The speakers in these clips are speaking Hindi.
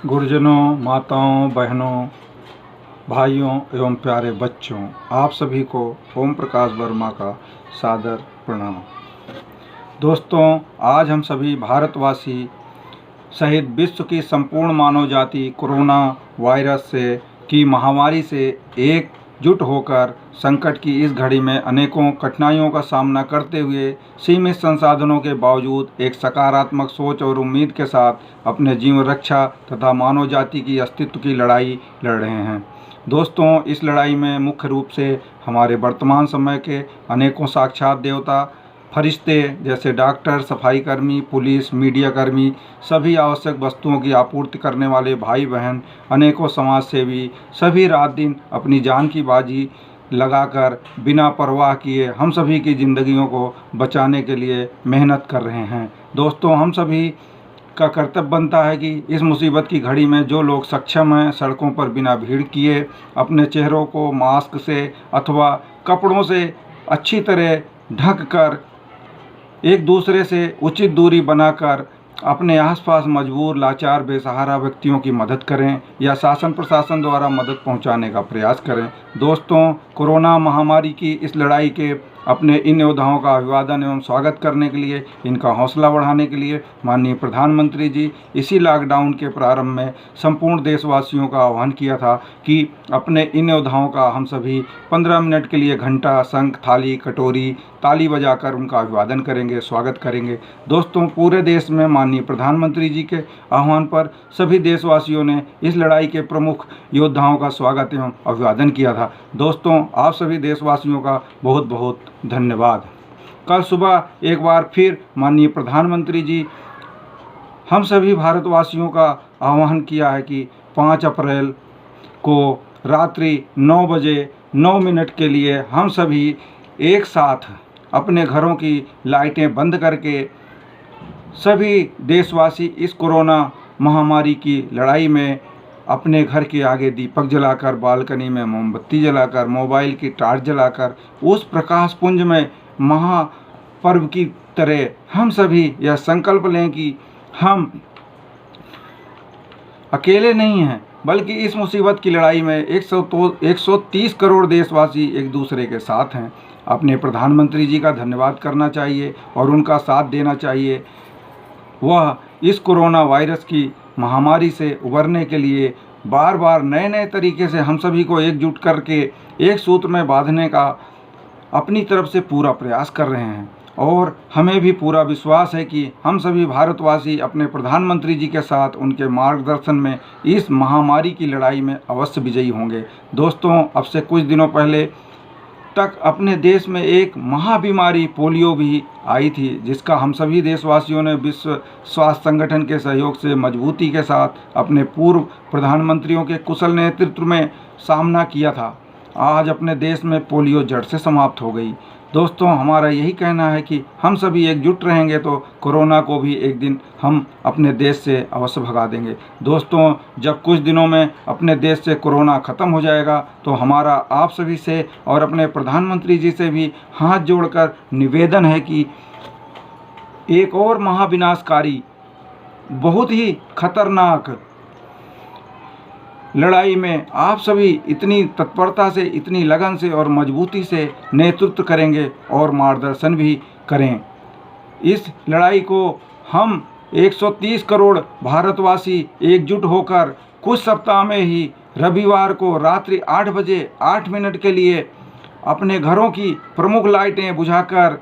गुरुजनों, माताओं, बहनों, भाइयों एवं प्यारे बच्चों, आप सभी को ओम प्रकाश वर्मा का सादर प्रणाम। दोस्तों, आज हम सभी भारतवासी सहित विश्व की संपूर्ण मानव जाति कोरोना वायरस की महामारी से एकजुट होकर संकट की इस घड़ी में अनेकों कठिनाइयों का सामना करते हुए सीमित संसाधनों के बावजूद एक सकारात्मक सोच और उम्मीद के साथ अपने जीवन रक्षा तथा मानव जाति की अस्तित्व की लड़ाई लड़ रहे हैं। दोस्तों, इस लड़ाई में मुख्य रूप से हमारे वर्तमान समय के अनेकों साक्षात देवता फरिश्ते जैसे डॉक्टर, सफाई कर्मी, पुलिस, मीडिया कर्मी, सभी आवश्यक वस्तुओं की आपूर्ति करने वाले भाई बहन, अनेकों समाज सेवी, सभी रात दिन अपनी जान की बाजी लगाकर बिना परवाह किए हम सभी की ज़िंदगियों को बचाने के लिए मेहनत कर रहे हैं। दोस्तों, हम सभी का कर्तव्य बनता है कि इस मुसीबत की घड़ी में जो लोग सक्षम हैं, सड़कों पर बिना भीड़ किए अपने चेहरों को मास्क से अथवा कपड़ों से अच्छी तरह ढक कर एक दूसरे से उचित दूरी बनाकर अपने आसपास मजबूर, लाचार, बेसहारा व्यक्तियों की मदद करें या शासन प्रशासन द्वारा मदद पहुंचाने का प्रयास करें। दोस्तों, कोरोना महामारी की इस लड़ाई के अपने इन योद्धाओं का अभिवादन एवं स्वागत करने के लिए, इनका हौसला बढ़ाने के लिए माननीय प्रधानमंत्री जी इसी लॉकडाउन के प्रारंभ में संपूर्ण देशवासियों का आह्वान किया था कि अपने इन योद्धाओं का हम सभी 15 मिनट के लिए घंटा, शंख, थाली, कटोरी, ताली बजाकर उनका अभिवादन करेंगे, स्वागत करेंगे। दोस्तों, पूरे देश में माननीय प्रधानमंत्री जी के आह्वान पर सभी देशवासियों ने इस लड़ाई के प्रमुख योद्धाओं का स्वागत एवं अभिवादन किया था। दोस्तों, आप सभी देशवासियों का बहुत बहुत धन्यवाद। कल सुबह एक बार फिर माननीय प्रधानमंत्री जी हम सभी भारतवासियों का आह्वान किया है कि 5 अप्रैल को रात्रि 9 बजे 9 मिनट के लिए हम सभी एक साथ अपने घरों की लाइटें बंद करके सभी देशवासी इस कोरोना महामारी की लड़ाई में अपने घर के आगे दीपक जलाकर, बालकनी में मोमबत्ती जलाकर, मोबाइल की टार्च जलाकर उस प्रकाश पुंज में महापर्व की तरह हम सभी यह संकल्प लें कि हम अकेले नहीं हैं, बल्कि इस मुसीबत की लड़ाई में 130 करोड़ देशवासी एक दूसरे के साथ हैं। अपने प्रधानमंत्री जी का धन्यवाद करना चाहिए और उनका साथ देना चाहिए। वह इस कोरोना वायरस की महामारी से उबरने के लिए बार बार नए नए तरीके से हम सभी को एकजुट करके एक सूत्र में बांधने का अपनी तरफ से पूरा प्रयास कर रहे हैं और हमें भी पूरा विश्वास है कि हम सभी भारतवासी अपने प्रधानमंत्री जी के साथ उनके मार्गदर्शन में इस महामारी की लड़ाई में अवश्य विजयी होंगे। दोस्तों, अब से कुछ दिनों पहले तक अपने देश में एक महाबीमारी पोलियो भी आई थी, जिसका हम सभी देशवासियों ने विश्व स्वास्थ्य संगठन के सहयोग से मजबूती के साथ अपने पूर्व प्रधानमंत्रियों के कुशल नेतृत्व में सामना किया था। आज अपने देश में पोलियो जड़ से समाप्त हो गई। दोस्तों, हमारा यही कहना है कि हम सभी एकजुट रहेंगे तो कोरोना को भी एक दिन हम अपने देश से अवश्य भगा देंगे। दोस्तों, जब कुछ दिनों में अपने देश से कोरोना ख़त्म हो जाएगा तो हमारा आप सभी से और अपने प्रधानमंत्री जी से भी हाथ जोड़कर निवेदन है कि एक और महाविनाशकारी, बहुत ही खतरनाक लड़ाई में आप सभी इतनी तत्परता से, इतनी लगन से और मजबूती से नेतृत्व करेंगे और मार्गदर्शन भी करें। इस लड़ाई को हम 130 करोड़ भारतवासी एकजुट होकर कुछ सप्ताह में ही रविवार को रात्रि 8 बजे 8 मिनट के लिए अपने घरों की प्रमुख लाइटें बुझाकर,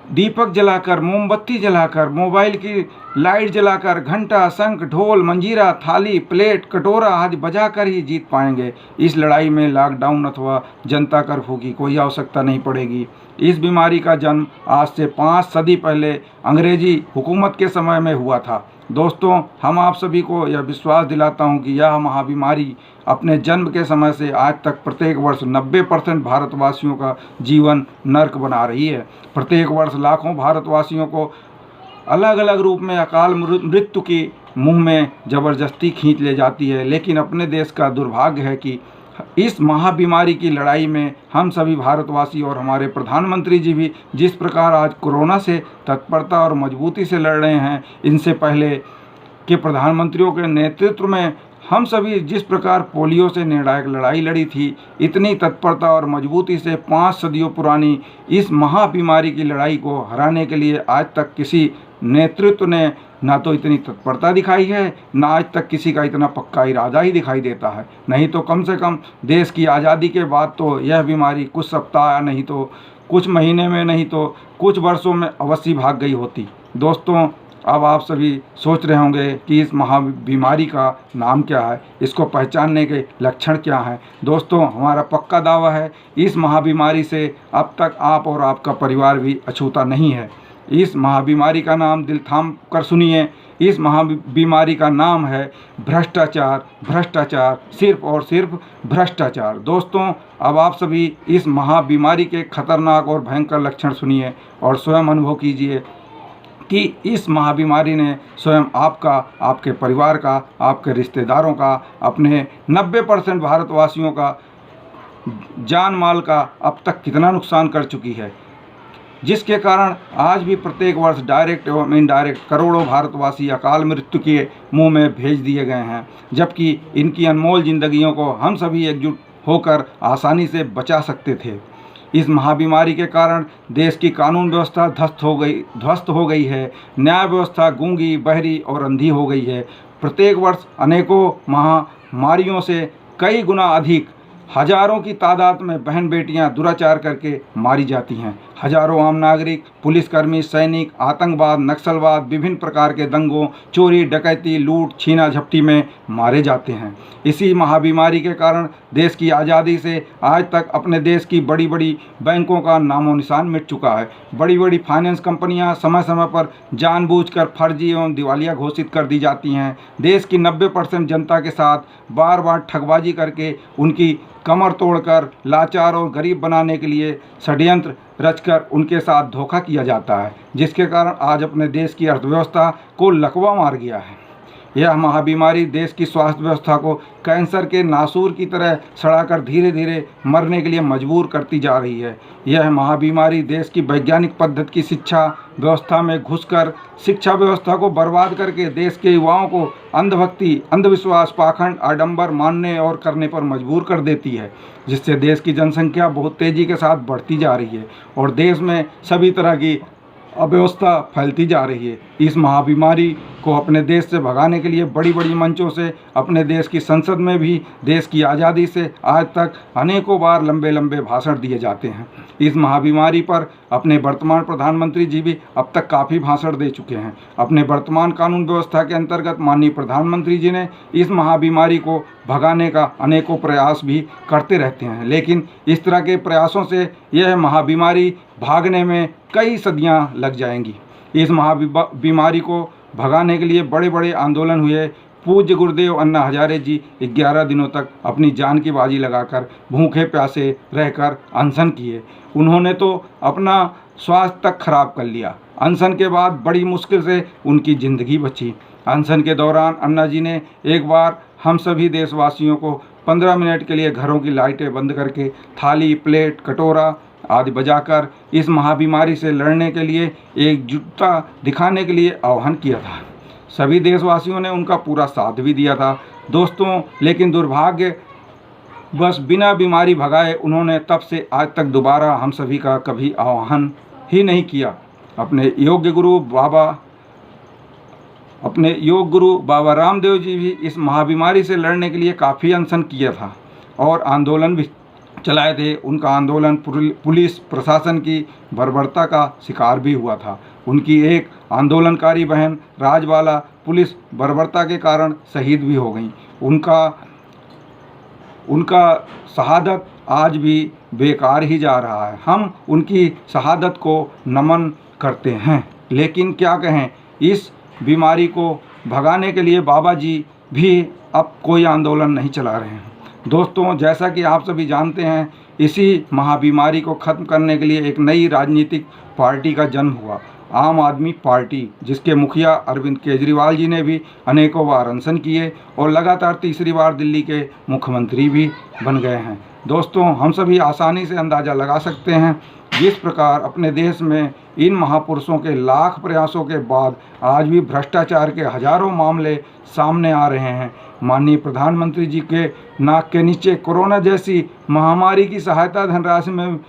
दीपक जलाकर, मोमबत्ती जलाकर, मोबाइल की लाइट जलाकर, घंटा, शंख, ढोल, मंजीरा, थाली, प्लेट, कटोरा आदि बजाकर ही जीत पाएंगे। इस लड़ाई में लॉकडाउन अथवा जनता कर्फ्यू की कोई आवश्यकता नहीं पड़ेगी। इस बीमारी का जन्म आज से 5 सदी पहले अंग्रेजी हुकूमत के समय में हुआ था। दोस्तों, हम आप सभी को यह विश्वास दिलाता हूं कि यह महाबीमारी अपने जन्म के समय से आज तक प्रत्येक वर्ष 90% भारतवासियों का जीवन नर्क बना रही है। प्रत्येक वर्ष लाखों भारतवासियों को अलग अलग रूप में अकाल मृत्यु की मुंह में ज़बरदस्ती खींच ले जाती है। लेकिन अपने देश का दुर्भाग्य है कि इस महाबीमारी की लड़ाई में हम सभी भारतवासी और हमारे प्रधानमंत्री जी भी जिस प्रकार आज कोरोना से तत्परता और मजबूती से लड़ रहे हैं, इनसे पहले के प्रधानमंत्रियों के नेतृत्व में हम सभी जिस प्रकार पोलियो से निर्णायक लड़ाई लड़ी थी, इतनी तत्परता और मजबूती से 5 सदियों पुरानी इस महाबीमारी की लड़ाई को हराने के लिए आज तक किसी नेतृत्व ने ना तो इतनी तत्परता दिखाई है, ना आज तक किसी का इतना पक्का इरादा ही दिखाई देता है। नहीं तो कम से कम देश की आज़ादी के बाद तो यह बीमारी कुछ सप्ताह, नहीं तो कुछ महीने में, नहीं तो कुछ वर्षों में अवश्य भाग गई होती। दोस्तों, अब आप सभी सोच रहे होंगे कि इस महाबीमारी का नाम क्या है, इसको पहचानने के लक्षण क्या हैं। दोस्तों, हमारा पक्का दावा है, इस महाबीमारी से अब तक आप और आपका परिवार भी अछूता नहीं है। इस महाबीमारी का नाम दिल थाम कर सुनिए, इस महाबीमारी का नाम है भ्रष्टाचार। भ्रष्टाचार, सिर्फ और सिर्फ भ्रष्टाचार। दोस्तों, अब आप सभी इस महाबीमारी के खतरनाक और भयंकर लक्षण सुनिए और स्वयं अनुभव कीजिए कि इस महाबीमारी ने स्वयं आपका, आपके परिवार का, आपके रिश्तेदारों का, अपने 90% भारतवासियों का जान माल का अब तक कितना नुकसान कर चुकी है, जिसके कारण आज भी प्रत्येक वर्ष डायरेक्ट एवं इनडायरेक्ट करोड़ों भारतवासी अकाल मृत्यु के मुंह में भेज दिए गए हैं, जबकि इनकी अनमोल जिंदगियों को हम सभी एकजुट होकर आसानी से बचा सकते थे। इस महाबीमारी के कारण देश की कानून व्यवस्था ध्वस्त हो गई है, न्याय व्यवस्था गूंगी, बहरी और अंधी हो गई है। प्रत्येक वर्ष अनेकों महामारियों से कई गुना अधिक हजारों की तादाद में बहन बेटियां दुराचार करके मारी जाती हैं। हजारों आम नागरिक, पुलिसकर्मी, सैनिक, आतंकवाद, नक्सलवाद, विभिन्न प्रकार के दंगों, चोरी, डकैती, लूट, छीना झपटी में मारे जाते हैं। इसी महाबीमारी के कारण देश की आज़ादी से आज तक अपने देश की बड़ी बड़ी बैंकों का नामो निशान मिट चुका है। बड़ी बड़ी फाइनेंस कंपनियां समय समय पर जानबूझकर फर्जी एवं दिवालिया घोषित कर दी जाती हैं। देश की 90% जनता के साथ बार बार ठगबाजी करके उनकी कमर तोड़कर लाचार और गरीब बनाने के लिए षड्यंत्र रचकर उनके साथ धोखा किया जाता है, जिसके कारण आज अपने देश की अर्थव्यवस्था को लकवा मार गया है। यह महाबीमारी देश की स्वास्थ्य व्यवस्था को कैंसर के नासूर की तरह सड़ाकर धीरे धीरे मरने के लिए मजबूर करती जा रही है। यह महाबीमारी देश की वैज्ञानिक पद्धति की शिक्षा व्यवस्था में घुसकर शिक्षा व्यवस्था को बर्बाद करके देश के युवाओं को अंधभक्ति, अंधविश्वास, पाखंड, आडंबर मानने और करने पर मजबूर कर देती है, जिससे देश की जनसंख्या बहुत तेज़ी के साथ बढ़ती जा रही है और देश में सभी तरह की अव्यवस्था फैलती जा रही है। इस महाबीमारी को अपने देश से भगाने के लिए बड़ी बड़ी मंचों से, अपने देश की संसद में भी देश की आज़ादी से आज तक अनेकों बार लंबे लंबे भाषण दिए जाते हैं। इस महाबीमारी पर अपने वर्तमान प्रधानमंत्री जी भी अब तक काफ़ी भाषण दे चुके हैं। अपने वर्तमान कानून व्यवस्था के अंतर्गत माननीय प्रधानमंत्री जी ने इस महाबीमारी को भगाने का अनेकों प्रयास भी करते रहते हैं, लेकिन इस तरह के प्रयासों से यह महाबीमारी भागने में कई सदियां लग जाएंगी। इस महाबीमारी को भगाने के लिए बड़े बड़े आंदोलन हुए। पूज्य गुरुदेव अन्ना हजारे जी 11 दिनों तक अपनी जान की बाजी लगाकर भूखे प्यासे रहकर अनशन किए। उन्होंने तो अपना स्वास्थ्य तक खराब कर लिया। अनशन के बाद बड़ी मुश्किल से उनकी ज़िंदगी बची। अनशन के दौरान अन्ना जी ने एक बार हम सभी देशवासियों को 15 मिनट के लिए घरों की लाइटें बंद करके थाली, प्लेट, कटोरा आदि बजाकर इस महाबीमारी से लड़ने के लिए एकजुटता दिखाने के लिए आह्वान किया था। सभी देशवासियों ने उनका पूरा साथ भी दिया था। दोस्तों, लेकिन दुर्भाग्य बस बिना बीमारी भगाए उन्होंने तब से आज तक दोबारा हम सभी का कभी आह्वान ही नहीं किया। अपने योग गुरु बाबा रामदेव जी भी इस महाबीमारी से लड़ने के लिए काफ़ी अनशन किया था और आंदोलन भी चलाए थे। उनका आंदोलन पुलिस प्रशासन की बर्बरता का शिकार भी हुआ था। उनकी एक आंदोलनकारी बहन राजबाला पुलिस बर्बरता के कारण शहीद भी हो गई। उनका शहादत आज भी बेकार ही जा रहा है। हम उनकी शहादत को नमन करते हैं, लेकिन क्या कहें, इस बीमारी को भगाने के लिए बाबा जी भी अब कोई आंदोलन नहीं चला रहे हैं। दोस्तों, जैसा कि आप सभी जानते हैं, इसी महाबीमारी को ख़त्म करने के लिए एक नई राजनीतिक पार्टी का जन्म हुआ, आम आदमी पार्टी, जिसके मुखिया अरविंद केजरीवाल जी ने भी अनेकों बार अनशन किए और लगातार तीसरी बार दिल्ली के मुख्यमंत्री भी बन गए हैं। दोस्तों, हम सभी आसानी से अंदाज़ा लगा सकते हैं जिस प्रकार अपने देश में इन महापुरुषों के लाख प्रयासों के बाद आज भी भ्रष्टाचार के हजारों मामले सामने आ रहे हैं, माननीय प्रधानमंत्री जी के नाक के नीचे कोरोना जैसी महामारी की सहायता धनराशि में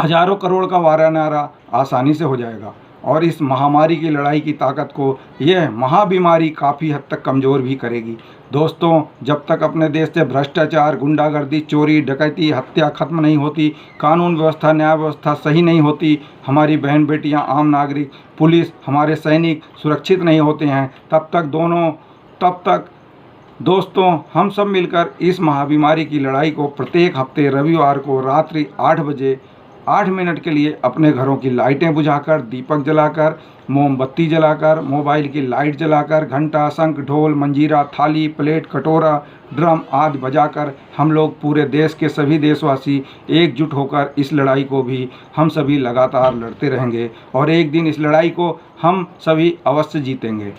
हजारों करोड़ का वारानारा आसानी से हो जाएगा और इस महामारी की लड़ाई की ताकत को यह महाबीमारी काफ़ी हद तक कमज़ोर भी करेगी। दोस्तों, जब तक अपने देश से भ्रष्टाचार, गुंडागर्दी, चोरी, डकैती, हत्या खत्म नहीं होती, कानून व्यवस्था, न्याय व्यवस्था सही नहीं होती, हमारी बहन बेटियां, आम नागरिक, पुलिस, हमारे सैनिक सुरक्षित नहीं होते हैं, तब तक दोस्तों हम सब मिलकर इस महाबीमारी की लड़ाई को प्रत्येक हफ्ते रविवार को रात्रि 8 बजे 8 मिनट के लिए अपने घरों की लाइटें बुझाकर, दीपक जलाकर, मोमबत्ती जलाकर, मोबाइल की लाइट जलाकर, घंटा, शंख, ढोल, मंजीरा, थाली, प्लेट, कटोरा, ड्रम आदि बजाकर हम लोग पूरे देश के सभी देशवासी एकजुट होकर इस लड़ाई को भी हम सभी लगातार लड़ते रहेंगे और एक दिन इस लड़ाई को हम सभी अवश्य जीतेंगे।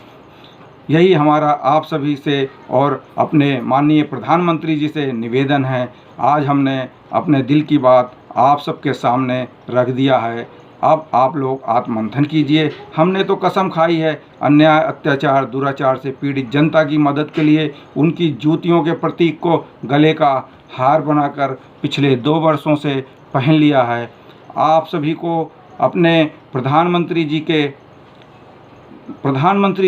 यही हमारा आप सभी से और अपने माननीय प्रधानमंत्री जी से निवेदन है। आज हमने अपने दिल की बात आप सबके सामने रख दिया है। अब आप लोग आत्ममंथन कीजिए। हमने तो कसम खाई है अन्याय, अत्याचार, दुराचार से पीड़ित जनता की मदद के लिए उनकी जूतियों के प्रतीक को गले का हार बनाकर पिछले 2 वर्षों से पहन लिया है। आप सभी को अपने प्रधानमंत्री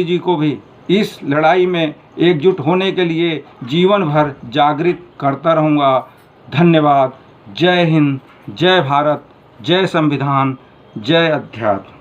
जी को भी इस लड़ाई में एकजुट होने के लिए जीवन भर जागृत करता रहूँगा। धन्यवाद। जय हिंद, जय भारत, जय संविधान, जय अध्यात्म।